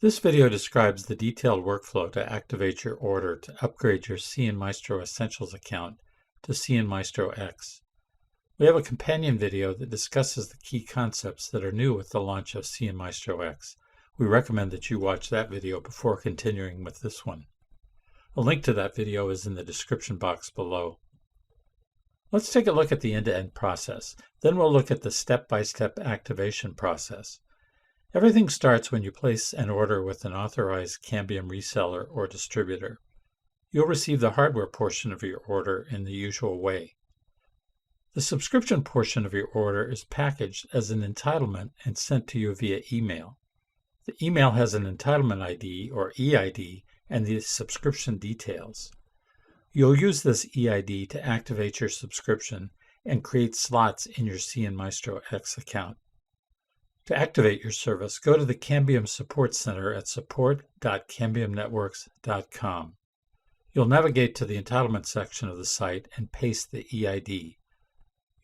This video describes the detailed workflow to activate your order to upgrade your cnMaestro Essentials account to cnMaestro X. We have a companion video that discusses the key concepts that are new with the launch of cnMaestro X. We recommend that you watch that video before continuing with this one. A link to that video is in the description box below. Let's take a look at the end-to-end process. Then we'll look at the step-by-step activation process. Everything starts when you place an order with an authorized Cambium reseller or distributor. You'll receive the hardware portion of your order in the usual way. The subscription portion of your order is packaged as an entitlement and sent to you via email. The email has an entitlement ID or EID and the subscription details. You'll use this EID to activate your subscription and create slots in your cnMaestro X account. To activate your service, go to the Cambium Support Center at support.cambiumnetworks.com. You'll navigate to the entitlement section of the site and paste the EID.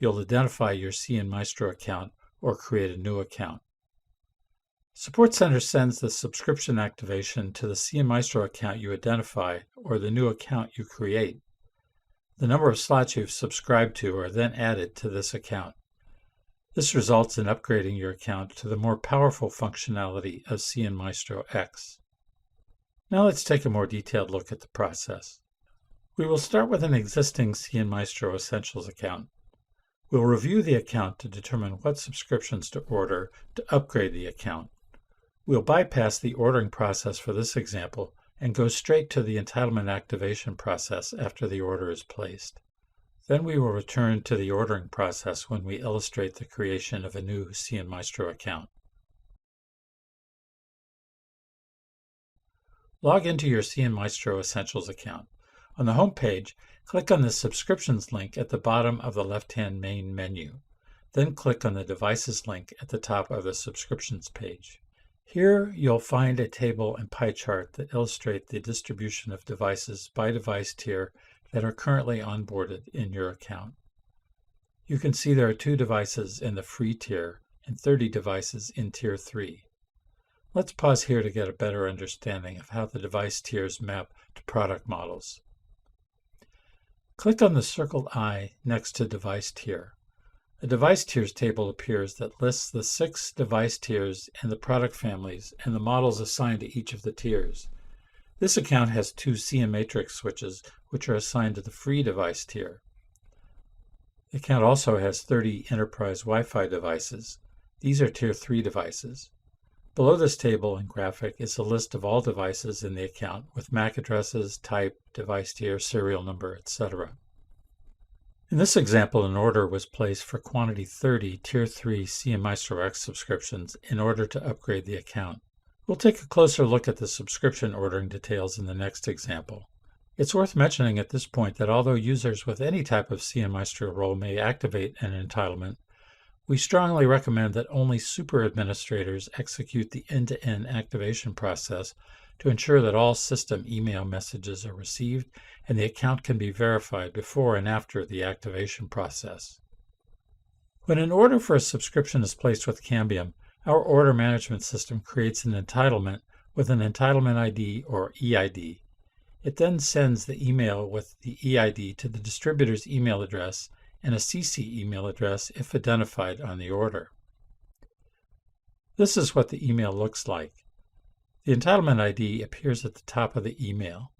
You'll identify your cnMaestro account or create a new account. Support Center sends the subscription activation to the cnMaestro account you identify or the new account you create. The number of slots you've subscribed to are then added to this account. This results in upgrading your account to the more powerful functionality of cnMaestro X. Now let's take a more detailed look at the process. We will start with an existing cnMaestro Essentials account. We'll review the account to determine what subscriptions to order to upgrade the account. We'll bypass the ordering process for this example and go straight to the entitlement activation process after the order is placed. Then we will return to the ordering process when we illustrate the creation of a new cnMaestro account. Log into your cnMaestro Essentials account. On the home page, click on the Subscriptions link at the bottom of the left-hand main menu. Then click on the Devices link at the top of the Subscriptions page. Here you'll find a table and pie chart that illustrate the distribution of devices by device tier that are currently onboarded in your account. You can see there are 2 devices in the free tier and 30 devices in Tier 3. Let's pause here to get a better understanding of how the device tiers map to product models. Click on the circled eye next to Device Tier. A Device Tiers table appears that lists the 6 device tiers and the product families and the models assigned to each of the tiers. This account has 2 cnMatrix switches, which are assigned to the free device tier. The account also has 30 enterprise Wi-Fi devices. These are Tier 3 devices. Below this table and graphic is a list of all devices in the account with MAC addresses, type, device tier, serial number, etc. In this example, an order was placed for quantity 30 Tier 3 cnMaestro X subscriptions in order to upgrade the account. We'll take a closer look at the subscription ordering details in the next example. It's worth mentioning at this point that although users with any type of cnMaestro role may activate an entitlement, we strongly recommend that only super administrators execute the end-to-end activation process to ensure that all system email messages are received and the account can be verified before and after the activation process. When an order for a subscription is placed with Cambium, our order management system creates an entitlement with an entitlement ID or EID. It then sends the email with the EID to the distributor's email address and a CC email address if identified on the order. This is what the email looks like. The entitlement ID appears at the top of the email.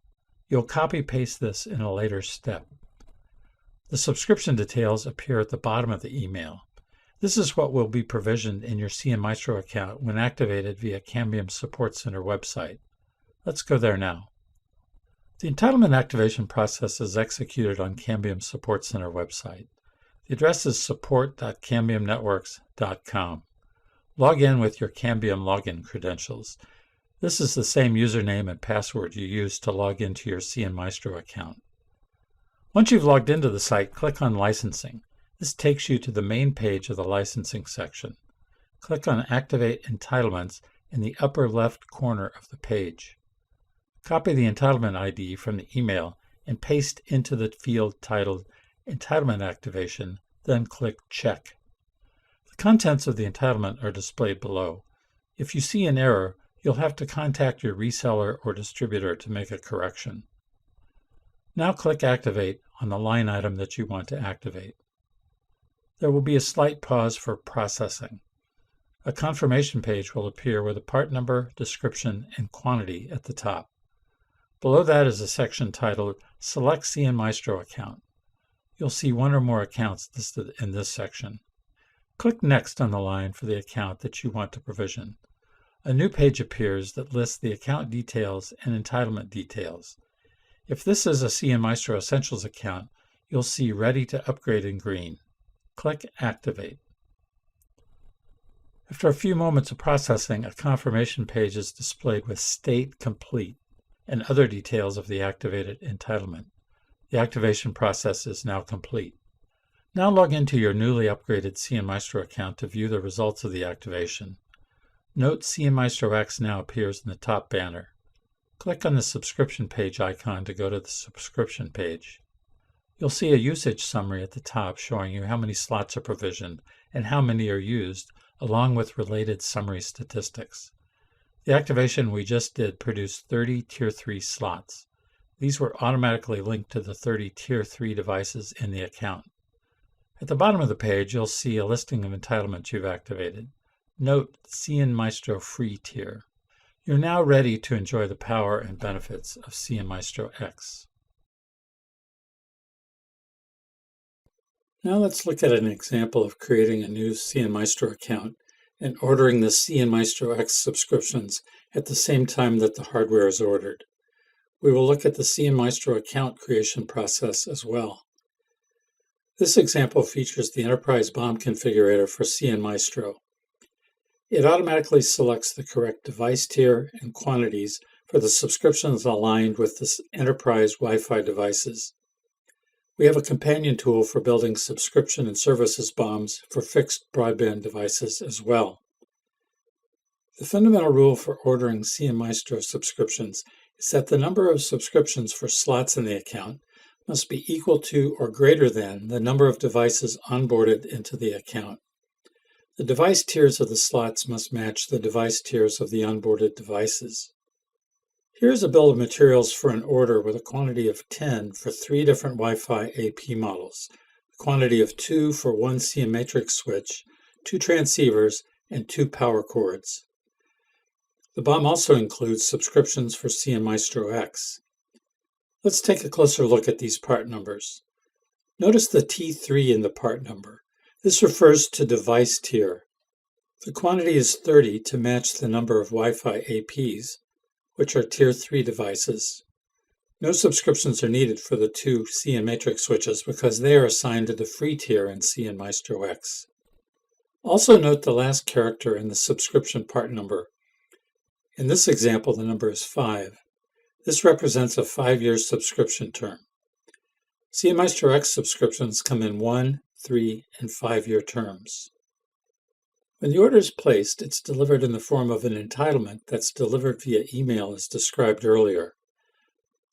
You'll copy-paste this in a later step. The subscription details appear at the bottom of the email. This is what will be provisioned in your cnMaestro account when activated via Cambium Support Center website. Let's go there now. The entitlement activation process is executed on Cambium Support Center website. The address is support.cambiumnetworks.com. Log in with your Cambium login credentials. This is the same username and password you used to log into your cnMaestro account. Once you've logged into the site, click on Licensing. This takes you to the main page of the licensing section. Click on Activate Entitlements in the upper left corner of the page. Copy the entitlement ID from the email and paste into the field titled Entitlement Activation, then click Check. The contents of the entitlement are displayed below. If you see an error, You'll have to contact your reseller or distributor to make a correction. Now click Activate on the line item that you want to activate. There will be a slight pause for processing. A confirmation page will appear with a part number, description, and quantity at the top. Below that is a section titled Select CNMaestro Account. You'll see one or more accounts listed in this section. Click Next on the line for the account that you want to provision. A new page appears that lists the account details and entitlement details. If this is a CNMaestro Essentials account, you'll see Ready to Upgrade in green. Click Activate. After a few moments of processing, a confirmation page is displayed with State Complete and other details of the activated entitlement. The activation process is now complete. Now log into your newly upgraded CNMaestro account to view the results of the activation. Note CNMaestro X now appears in the top banner. Click on the subscription page icon to go to the subscription page. You'll see a usage summary at the top showing you how many slots are provisioned and how many are used, along with related summary statistics. The activation we just did produced 30 Tier 3 slots. These were automatically linked to the 30 Tier 3 devices in the account. At the bottom of the page, you'll see a listing of entitlements you've activated. Note CNMaestro Free tier. You're now ready to enjoy the power and benefits of CNMaestro X. Now let's look at an example of creating a new CNMaestro account and ordering the CNMaestro X subscriptions at the same time that the hardware is ordered. We will look at the CNMaestro account creation process as well. This example features the Enterprise BOM configurator for CNMaestro. It automatically selects the correct device tier and quantities for the subscriptions aligned with the Enterprise Wi-Fi devices. We have a companion tool for building subscription and services BOMs for fixed broadband devices as well. The fundamental rule for ordering CNMaestro subscriptions is that the number of subscriptions for slots in the account must be equal to or greater than the number of devices onboarded into the account. The device tiers of the slots must match the device tiers of the onboarded devices. Here's a bill of materials for an order with a quantity of 10 for 3 different Wi-Fi AP models, a quantity of 2 for 1 CNMatrix switch, 2 transceivers, and 2 power cords. The BOM also includes subscriptions for CNMaestro X. Let's take a closer look at these part numbers. Notice the T3 in the part number. This refers to device tier. The quantity is 30 to match the number of Wi-Fi APs, which are Tier 3 devices. No subscriptions are needed for the 2 CNMatrix switches because they are assigned to the free tier in CNMaestro X. Also note the last character in the subscription part number. In this example, the number is 5. This represents a 5-year subscription term. CNMaestro X subscriptions come in 1, 3, and 5-year terms. When the order is placed, it's delivered in the form of an entitlement that's delivered via email as described earlier.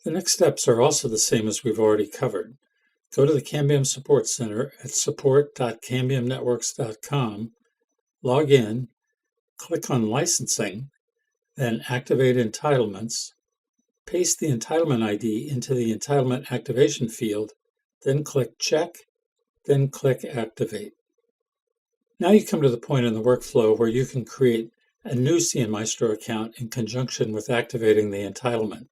The next steps are also the same as we've already covered. Go to the Cambium Support Center at support.cambiumnetworks.com, log in, click on Licensing, then Activate Entitlements, paste the entitlement ID into the entitlement activation field, then click Check, then click Activate. Now you come to the point in the workflow where you can create a new CNMaestro account in conjunction with activating the entitlement.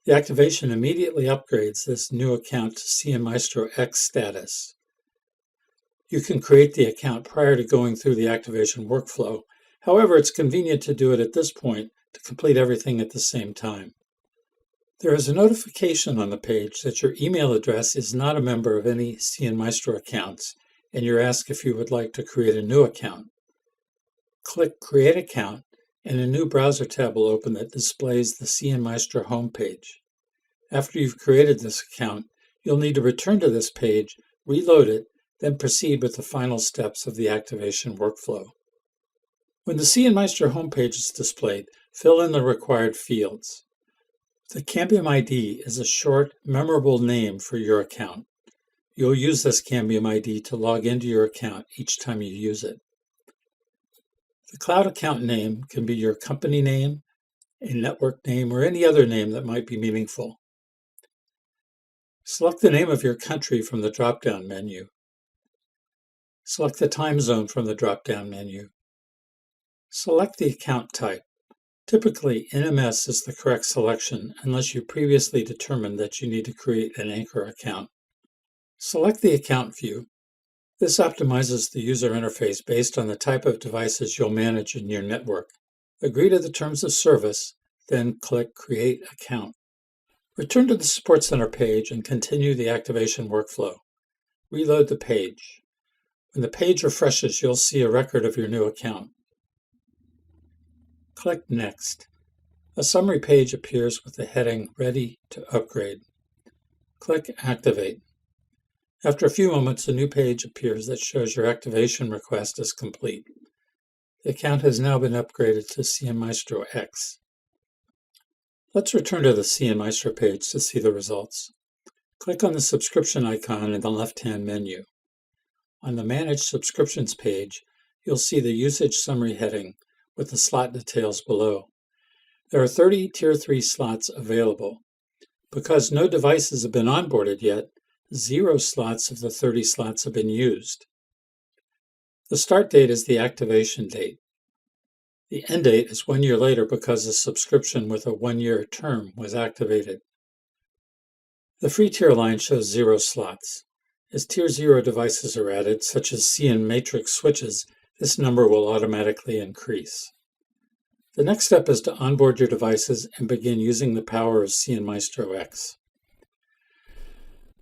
The activation immediately upgrades this new account to CNMaestro X status. You can create the account prior to going through the activation workflow. However, it's convenient to do it at this point to complete everything at the same time. There is a notification on the page that your email address is not a member of any CNMaestro accounts, and you're asked if you would like to create a new account. Click Create Account, and a new browser tab will open that displays the CNMaestro homepage. After you've created this account, you'll need to return to this page, reload it, then proceed with the final steps of the activation workflow. When the CNMaestro homepage is displayed, fill in the required fields. The Cambium ID is a short, memorable name for your account. You'll use this Cambium ID to log into your account each time you use it. The cloud account name can be your company name, a network name, or any other name that might be meaningful. Select the name of your country from the drop-down menu. Select the time zone from the drop-down menu. Select the account type. Typically, NMS is the correct selection unless you previously determined that you need to create an anchor account. Select the account view. This optimizes the user interface based on the type of devices you'll manage in your network. Agree to the terms of service, then click Create Account. Return to the Support Center page and continue the activation workflow. Reload the page. When the page refreshes, you'll see a record of your new account. Click Next. A summary page appears with the heading Ready to Upgrade. Click Activate. After a few moments, a new page appears that shows your activation request is complete. The account has now been upgraded to cnMaestro X. Let's return to the cnMaestro page to see the results. Click on the subscription icon in the left-hand menu. On the Manage Subscriptions page, you'll see the Usage Summary heading with the slot details below. There are 30 Tier 3 slots available. Because no devices have been onboarded yet, 0 slots of the 30 slots have been used. The start date is the activation date. The end date is 1 year later because a subscription with a 1-year term was activated. The free tier line shows 0 slots. As Tier 0 devices are added, such as cnMatrix switches, this number will automatically increase. The next step is to onboard your devices and begin using the power of cnMaestro X.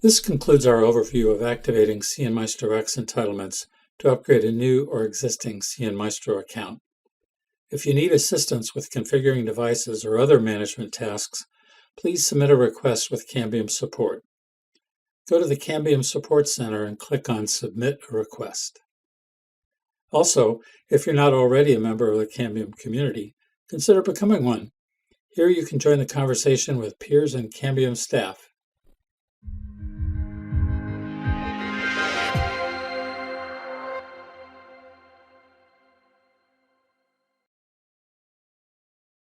This concludes our overview of activating cnMaestro X entitlements to upgrade a new or existing cnMaestro account. If you need assistance with configuring devices or other management tasks, please submit a request with Cambium Support. Go to the Cambium Support Center and click on Submit a Request. Also, if you're not already a member of the Cambium community, consider becoming one. Here you can join the conversation with peers and Cambium staff.